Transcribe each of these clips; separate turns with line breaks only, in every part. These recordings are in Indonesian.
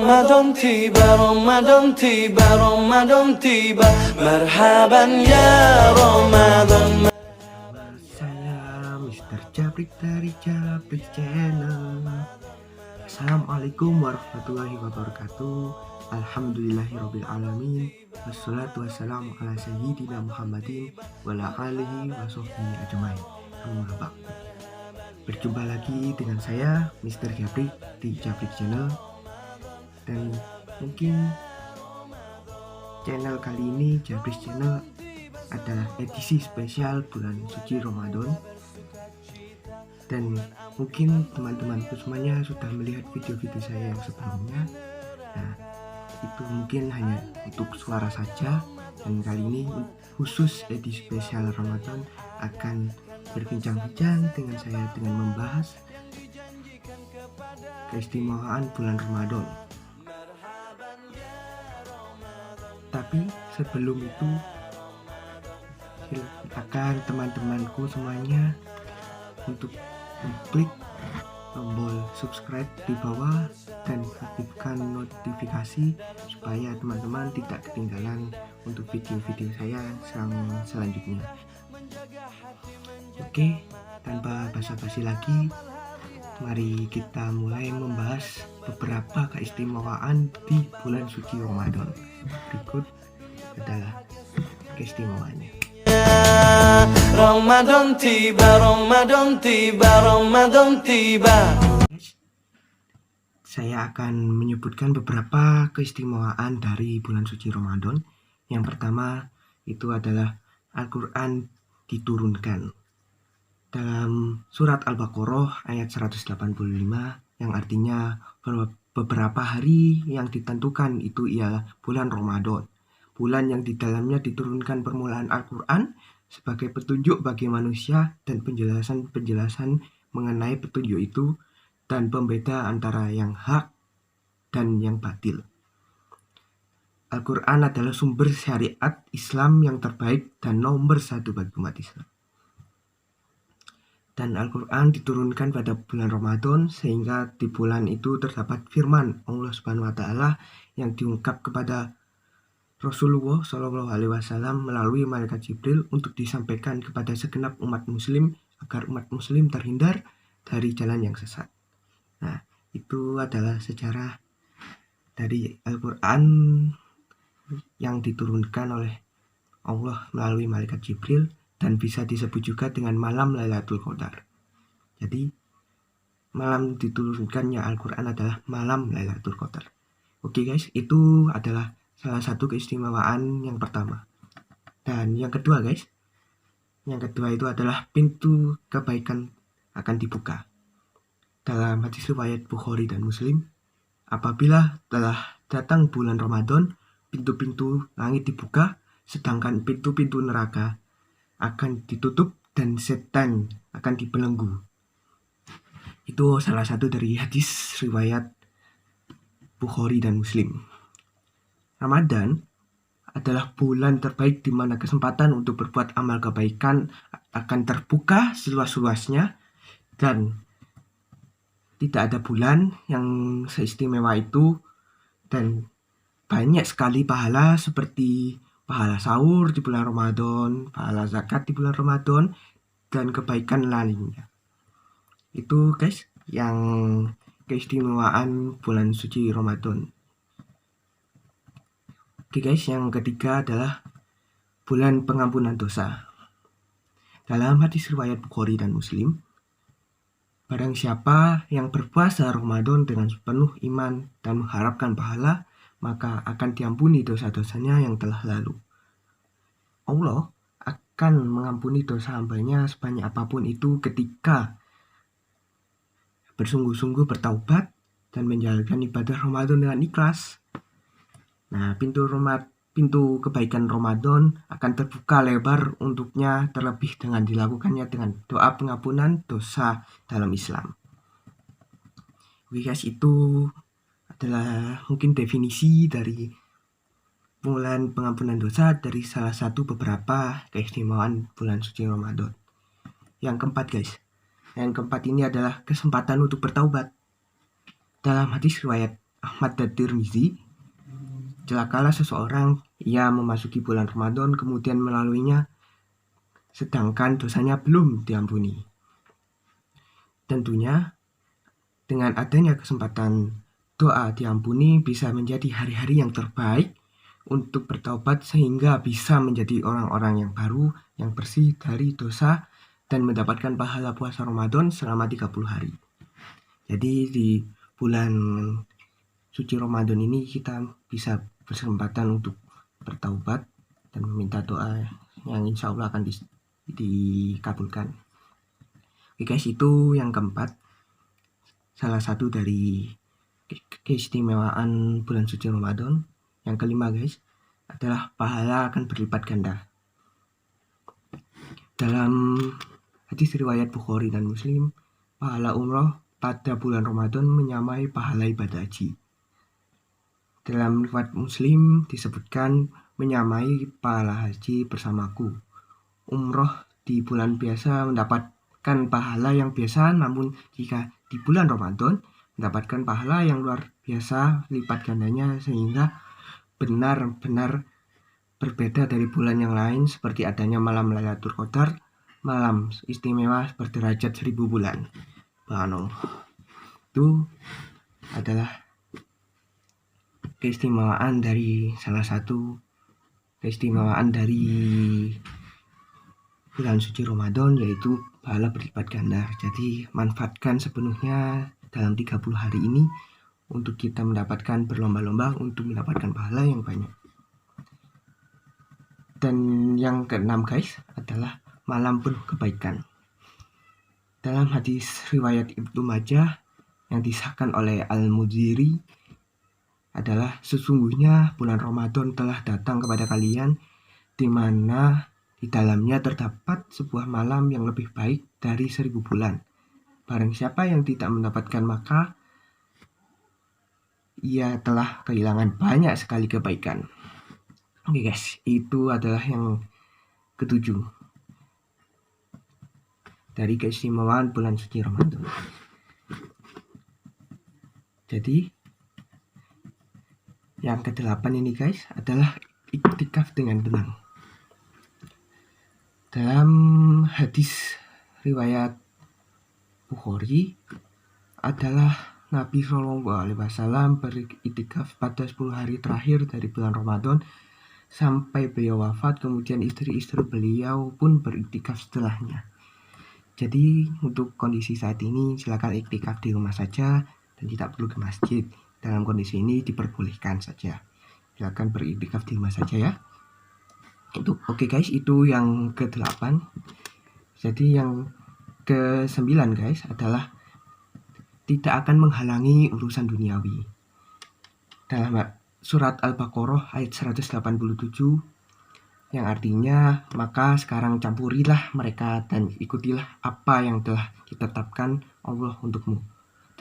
Ramadan tiba, Ramadan tiba, Ramadan tiba. Marhaban ya Ramadan.
Saya Mr. Japrik dari Japrik Channel. Assalamualaikum warahmatullahi wabarakatuh. Alhamdulillahirabbil alamin. Wassalatu wassalamu ala sayyidina Muhammadin wa ala alihi wa sahbihi ajmain. Amma ba'du. Berjumpa lagi dengan saya Mr. Japrik di Japrik Channel. Dan mungkin channel kali ini Japrik Channel adalah edisi spesial bulan suci Ramadan. Dan mungkin teman-temanku semuanya sudah melihat video-video saya yang sebelumnya. Nah, itu mungkin hanya untuk suara saja. Dan kali ini khusus edisi spesial Ramadan akan berbincang-bincang dengan saya dengan membahas keistimewaan bulan Ramadan. Tapi sebelum itu, silakan teman-temanku semuanya untuk klik tombol subscribe di bawah dan aktifkan notifikasi supaya teman-teman tidak ketinggalan untuk video-video saya selanjutnya. Oke, tanpa basa-basi lagi, mari kita mulai membahas beberapa keistimewaan di bulan suci Ramadan. Berikut adalah keistimewaannya.
Ramadan tiba, Ramadan tiba, Ramadan tiba.
Saya akan menyebutkan beberapa keistimewaan dari bulan suci Ramadan. Yang pertama itu adalah Al-Quran diturunkan dalam surat Al-Baqarah ayat 185 yang artinya beberapa hari yang ditentukan itu ialah bulan Ramadan, bulan yang di dalamnya diturunkan permulaan Al-Quran sebagai petunjuk bagi manusia dan penjelasan mengenai petunjuk itu dan pembeda antara yang hak dan yang batil. Al-Quran adalah sumber syariat Islam yang terbaik dan nomor satu bagi umat Islam. Dan Al-Quran diturunkan pada bulan Ramadan sehingga di bulan itu terdapat firman Allah Subhanahu wa Ta'ala yang diungkap kepada Rasulullah Shallallahu Alaihi Wasallam melalui malaikat Jibril untuk disampaikan kepada segenap umat Muslim agar umat Muslim terhindar dari jalan yang sesat. Nah, itu adalah sejarah dari Al-Quran yang diturunkan oleh Allah melalui malaikat Jibril dan bisa disebut juga dengan malam Lailatul Qadar. Jadi, malam diturunkannya Al-Quran adalah malam Lailatul Qadar. Oke guys, itu adalah salah satu keistimewaan yang pertama. Dan yang kedua guys, yang kedua itu adalah pintu kebaikan akan dibuka. Dalam hadis riwayat Bukhari dan Muslim, apabila telah datang bulan Ramadan, pintu-pintu langit dibuka, sedangkan pintu-pintu neraka akan ditutup dan setan akan dibelenggu. Itu salah satu dari hadis riwayat Bukhari dan Muslim. Ramadan adalah bulan terbaik di mana kesempatan untuk berbuat amal kebaikan akan terbuka seluas-luasnya dan tidak ada bulan yang seistimewa itu, dan banyak sekali pahala seperti pahala sahur di bulan Ramadan, pahala zakat di bulan Ramadan, dan kebaikan lainnya. Itu guys yang keistimewaan bulan suci Ramadan. Oke guys, yang ketiga adalah bulan pengampunan dosa. Dalam hadis riwayat Bukhari dan Muslim, barang siapa yang berpuasa Ramadan dengan penuh iman dan mengharapkan pahala, maka akan diampuni dosa-dosanya yang telah lalu. Allah akan mengampuni dosa hambanya sebanyak apapun itu ketika bersungguh-sungguh bertaubat dan menjalankan ibadah Ramadan dengan ikhlas. Nah, pintu kebaikan Ramadan akan terbuka lebar untuknya, terlebih dengan dilakukannya dengan doa pengampunan dosa dalam Islam. Oke guys, itu adalah mungkin definisi dari bulan pengampunan dosa dari salah satu beberapa keistimewaan bulan suci Ramadan. Yang keempat guys, yang keempat ini adalah kesempatan untuk bertaubat. Dalam hadis riwayat Ahmad dan Tirmizi, celakalah seseorang ia memasuki bulan Ramadan kemudian melaluinya sedangkan dosanya belum diampuni. Tentunya dengan adanya kesempatan doa diampuni bisa menjadi hari-hari yang terbaik untuk bertaubat sehingga bisa menjadi orang-orang yang baru, yang bersih dari dosa dan mendapatkan pahala puasa Ramadan selama 30 hari. Jadi di bulan suci Ramadan ini kita bisa berkesempatan untuk bertaubat dan meminta doa yang insya Allah akan dikabulkan. Oke guys, itu yang keempat, salah satu dari keistimewaan bulan suci Ramadan. Yang kelima guys, adalah pahala akan berlipat ganda. Dalam hadis riwayat Bukhari dan Muslim, pahala umroh pada bulan Ramadan menyamai pahala ibadah haji. Dalam riwayat Muslim disebutkan menyamai pahala haji bersamaku. Umroh di bulan biasa mendapatkan pahala yang biasa, namun jika di bulan Ramadan mendapatkan pahala yang luar biasa lipat gandanya, sehingga benar-benar berbeda dari bulan yang lain, seperti adanya malam Lailatul Qadar, malam istimewa berderajat 1000 bulan. Itu adalah keistimewaan dari salah satu keistimewaan dari bulan suci Ramadan, yaitu pahala berlipat ganda. Jadi manfaatkan sepenuhnya dalam 30 hari ini untuk kita mendapatkan berlomba-lomba untuk mendapatkan pahala yang banyak. Dan yang keenam guys adalah malam penuh kebaikan. Dalam hadis riwayat Ibnu Majah yang disahkan oleh Al-Mudhiri adalah sesungguhnya bulan Ramadan telah datang kepada kalian di mana di dalamnya terdapat sebuah malam yang lebih baik dari 1000 bulan. Barang siapa yang tidak mendapatkan maka ia telah kehilangan banyak sekali kebaikan. Oke guys, itu adalah yang ketujuh dari keistimewaan bulan suci Ramadan. Jadi yang ke-8 ini guys adalah iktikaf dengan tenang. Dalam hadis riwayat Bukhari adalah Nabi SAW beriktikaf pada 10 hari terakhir dari bulan Ramadan sampai beliau wafat, kemudian istri-istri beliau pun beriktikaf setelahnya. Jadi untuk kondisi saat ini silakan iktikaf di rumah saja dan tidak perlu ke masjid. Dalam kondisi ini diperbolehkan saja. Silakan beriktikaf di rumah saja ya. Itu oke guys, itu yang ke-8. Jadi yang ke-9 guys adalah tidak akan menghalangi urusan duniawi. Dalam surat Al-Baqarah ayat 187 yang artinya, maka sekarang campurilah mereka dan ikutilah apa yang telah ditetapkan Allah untukmu.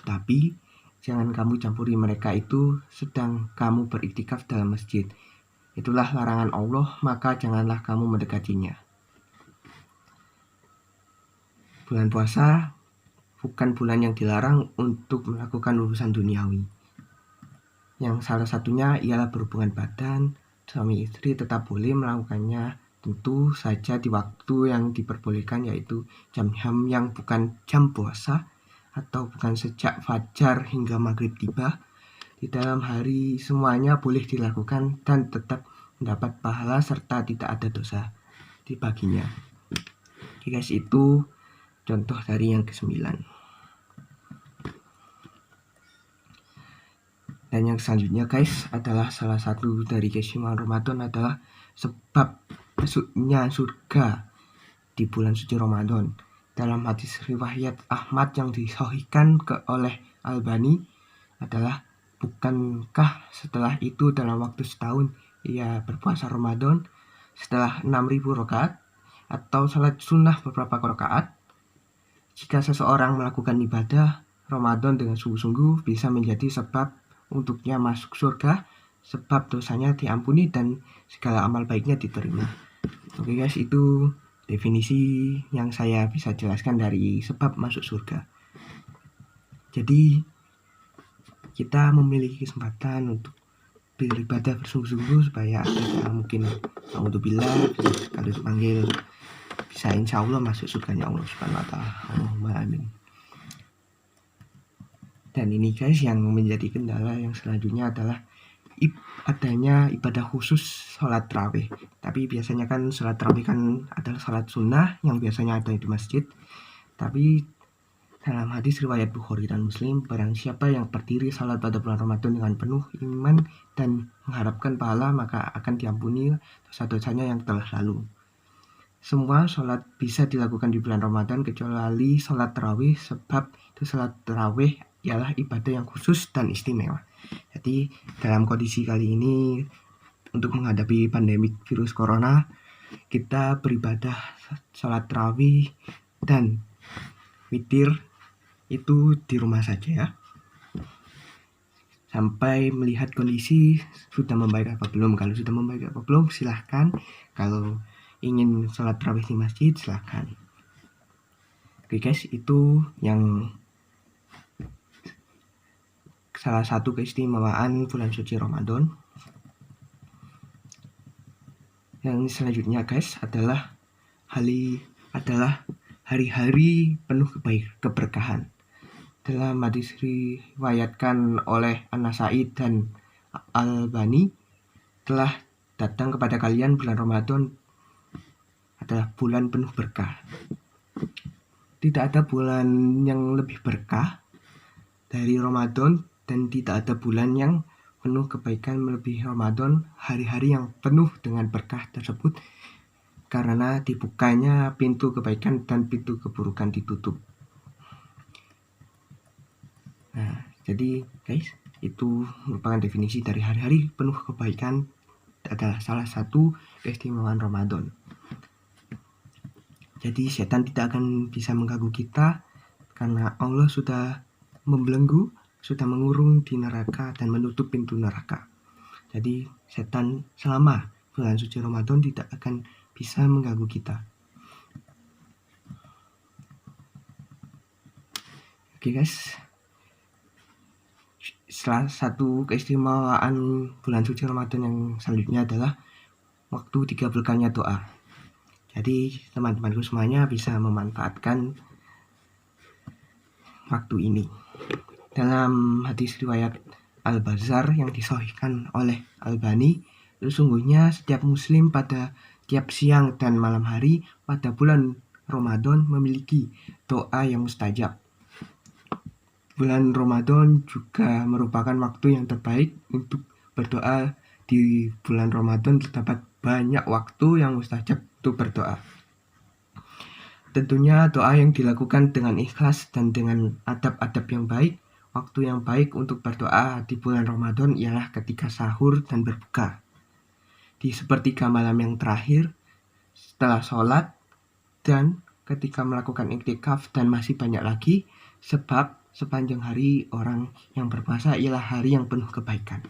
Tetapi jangan kamu campuri mereka itu sedang kamu beriktikaf dalam masjid. Itulah larangan Allah, maka janganlah kamu mendekatinya. Bulan puasa bukan bulan yang dilarang untuk melakukan urusan duniawi. Yang salah satunya ialah berhubungan badan. Suami istri tetap boleh melakukannya, tentu saja di waktu yang diperbolehkan, yaitu jam-jam yang bukan jam puasa atau bukan sejak fajar hingga maghrib tiba. Di dalam hari semuanya boleh dilakukan dan tetap mendapat pahala serta tidak ada dosa dibaginya. Oke guys, itu contoh dari yang ke-9. Dan yang selanjutnya guys adalah salah satu dari keistimewaan Ramadan adalah sebab masuknya surga di bulan suci Ramadan. Dalam hadis riwayat Ahmad yang disahihkan oleh Albani adalah, bukankah setelah itu dalam waktu setahun ia berpuasa Ramadan setelah 6.000 rakaat atau salat sunnah beberapa rakaat? Jika seseorang melakukan ibadah Ramadan dengan sungguh-sungguh bisa menjadi sebab untuknya masuk surga, sebab dosanya diampuni dan segala amal baiknya diterima. Oke guys, itu definisi yang saya bisa jelaskan dari sebab masuk surga. Jadi kita memiliki kesempatan untuk beribadah bersungguh-sungguh supaya kita mungkin naudzubillah kalau dipanggil bisa insya Allah masuk surganya Allah Subhanahu wa Ta'ala. Allahumma amin. Dan ini guys, yang menjadi kendala yang selanjutnya adalah adanya ibadah khusus sholat tarawih. Tapi biasanya kan sholat tarawih kan adalah sholat sunnah yang biasanya ada di masjid. Tapi dalam hadis riwayat Bukhari dan Muslim, barang siapa yang berdiri salat pada bulan Ramadan dengan penuh iman dan mengharapkan pahala, maka akan diampuni dosa-dosanya yang telah lalu. Semua sholat bisa dilakukan di bulan Ramadan kecuali sholat tarawih, sebab itu sholat tarawih ialah ibadah yang khusus dan istimewa. Jadi dalam kondisi kali ini, untuk menghadapi pandemi virus corona, kita beribadah sholat tarawih dan witir itu di rumah saja ya, sampai melihat kondisi sudah membaik apa belum. Kalau sudah membaik apa belum, silahkan. Kalau ingin sholat tarawih di masjid, silahkan. Oke guys, itu yang salah satu keistimewaan bulan suci Ramadan. Yang selanjutnya guys adalah hari-hari penuh keberkahan. Dalam hadis riwayatkan oleh An-Nasai dan Al-Albani, telah datang kepada kalian bulan Ramadan adalah bulan penuh berkah. Tidak ada bulan yang lebih berkah dari Ramadan, dan tidak ada bulan yang penuh kebaikan melebihi Ramadan. Hari-hari yang penuh dengan berkah tersebut karena dibukanya pintu kebaikan dan pintu keburukan ditutup. Nah, jadi guys, itu merupakan definisi dari hari-hari penuh kebaikan, adalah salah satu keistimewaan Ramadan. Jadi setan tidak akan bisa mengganggu kita karena Allah sudah membelenggu, sudah mengurung di neraka dan menutup pintu neraka. Jadi setan selama bulan suci Ramadan tidak akan bisa mengganggu kita. Oke guys, salah satu keistimewaan bulan suci Ramadan yang selanjutnya adalah waktu dikabulkannya doa. Jadi teman-temanku semuanya bisa memanfaatkan waktu ini. Dalam hadis riwayat Al-Bazzar yang disahihkan oleh Albani, sesungguhnya setiap muslim pada tiap siang dan malam hari pada bulan Ramadan memiliki doa yang mustajab. Bulan Ramadan juga merupakan waktu yang terbaik untuk berdoa. Di bulan Ramadan terdapat banyak waktu yang mustajab untuk berdoa. Tentunya doa yang dilakukan dengan ikhlas dan dengan adab-adab yang baik. Waktu yang baik untuk berdoa di bulan Ramadan ialah ketika sahur dan berbuka, di sepertiga malam yang terakhir, setelah sholat, dan ketika melakukan iktikaf, dan masih banyak lagi, sebab sepanjang hari orang yang berpuasa ialah hari yang penuh kebaikan.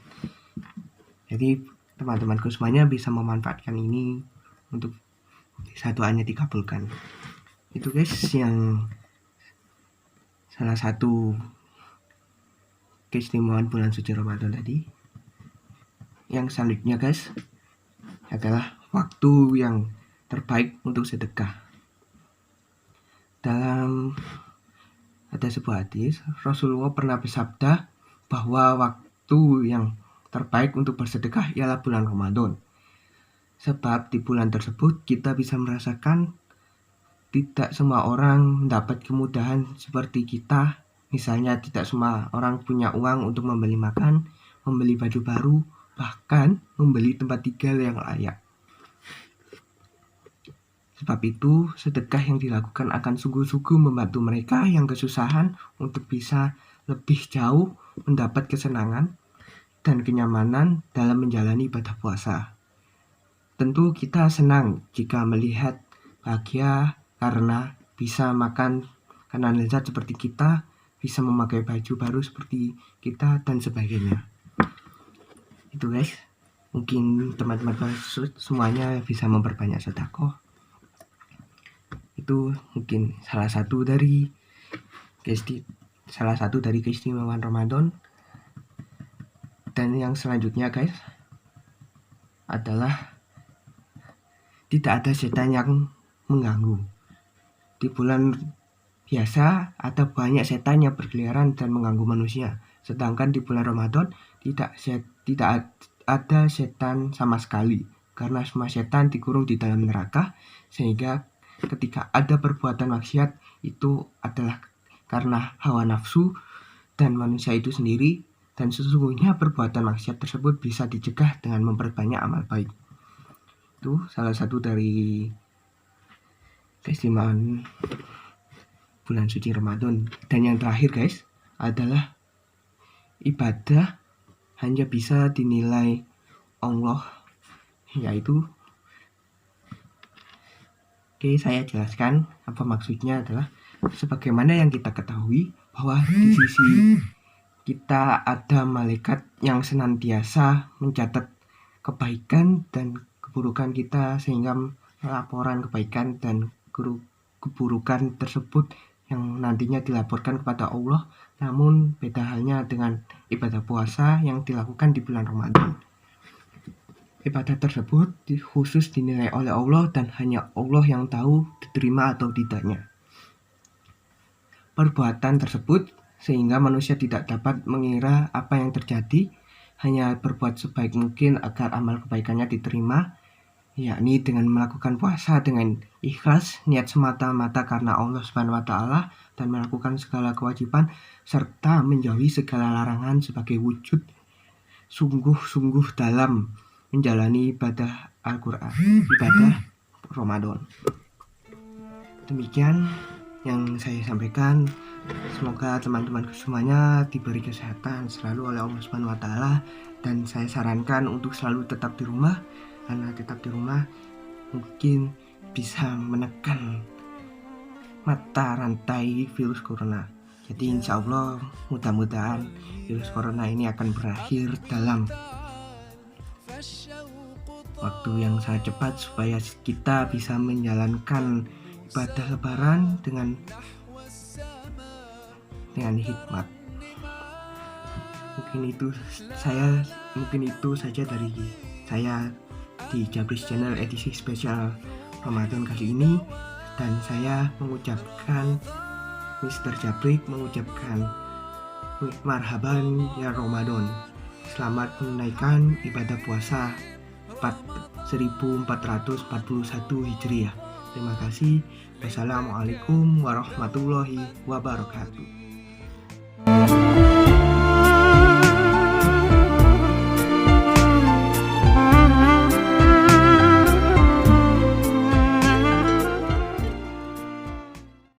Jadi teman-temanku semuanya bisa memanfaatkan ini untuk bisa doanya dikabulkan. Itu guys yang salah satu keistimewaan bulan suci Ramadan tadi. Yang selanjutnya guys adalah waktu yang terbaik untuk sedekah. Dalam ada sebuah hadis, Rasulullah pernah bersabda bahwa waktu yang terbaik untuk bersedekah ialah bulan Ramadan. Sebab di bulan tersebut kita bisa merasakan tidak semua orang mendapat kemudahan seperti kita. Misalnya tidak semua orang punya uang untuk membeli makan, membeli baju baru, bahkan membeli tempat tinggal yang layak. Sebab itu, sedekah yang dilakukan akan sungguh-sungguh membantu mereka yang kesusahan untuk bisa lebih jauh mendapat kesenangan dan kenyamanan dalam menjalani ibadah puasa. Tentu kita senang jika melihat bahagia karena bisa makan karena lezat seperti kita, bisa memakai baju baru seperti kita, dan sebagainya. Itu guys, mungkin teman-teman semuanya bisa memperbanyak sedekah. Itu mungkin salah satu dari keistimewaan Ramadan. Dan yang selanjutnya guys adalah tidak ada setan yang mengganggu. Di bulan biasa ada banyak setan yang berkeliaran dan mengganggu manusia. Sedangkan di bulan Ramadan tidak ada setan sama sekali. Karena semua setan dikurung di dalam neraka, sehingga ketika ada perbuatan maksiat itu adalah karena hawa nafsu dan manusia itu sendiri, dan sesungguhnya perbuatan maksiat tersebut bisa dicegah dengan memperbanyak amal baik. Itu salah satu dari keistimewaan bulan suci Ramadan. Dan yang terakhir guys adalah ibadah hanya bisa dinilai Allah, yaitu saya jelaskan apa maksudnya adalah sebagaimana yang kita ketahui bahwa di sisi kita ada malaikat yang senantiasa mencatat kebaikan dan keburukan kita, sehingga laporan kebaikan dan keburukan tersebut yang nantinya dilaporkan kepada Allah. Namun beda halnya dengan ibadah puasa yang dilakukan di bulan Ramadan. Ibadah tersebut khusus dinilai oleh Allah dan hanya Allah yang tahu diterima atau tidaknya perbuatan tersebut, sehingga manusia tidak dapat mengira apa yang terjadi, hanya berbuat sebaik mungkin agar amal kebaikannya diterima, yakni dengan melakukan puasa dengan ikhlas, niat semata-mata karena Allah Subhanahu wa Ta'ala, dan melakukan segala kewajiban serta menjauhi segala larangan sebagai wujud sungguh-sungguh dalam menjalani ibadah Al-Quran, ibadah Ramadan. Demikian yang saya sampaikan. Semoga teman-teman semuanya diberi kesehatan selalu oleh Allah Subhanahu wa Ta'ala, dan saya sarankan untuk selalu tetap di rumah, karena tetap di rumah mungkin bisa menekan mata rantai virus corona. Jadi insya Allah mudah-mudahan virus corona ini akan berakhir dalam waktu yang sangat cepat, supaya kita bisa menjalankan ibadah lebaran dengan hikmat. Mungkin itu saja dari saya di Jabris Channel edisi spesial Ramadan kali ini, dan saya mengucapkan Mr. Jabrik mengucapkan marhaban ya Ramadan. Selamat menunaikan ibadah puasa 1441 Hijriah. Terima kasih. Wassalamualaikum warahmatullahi wabarakatuh.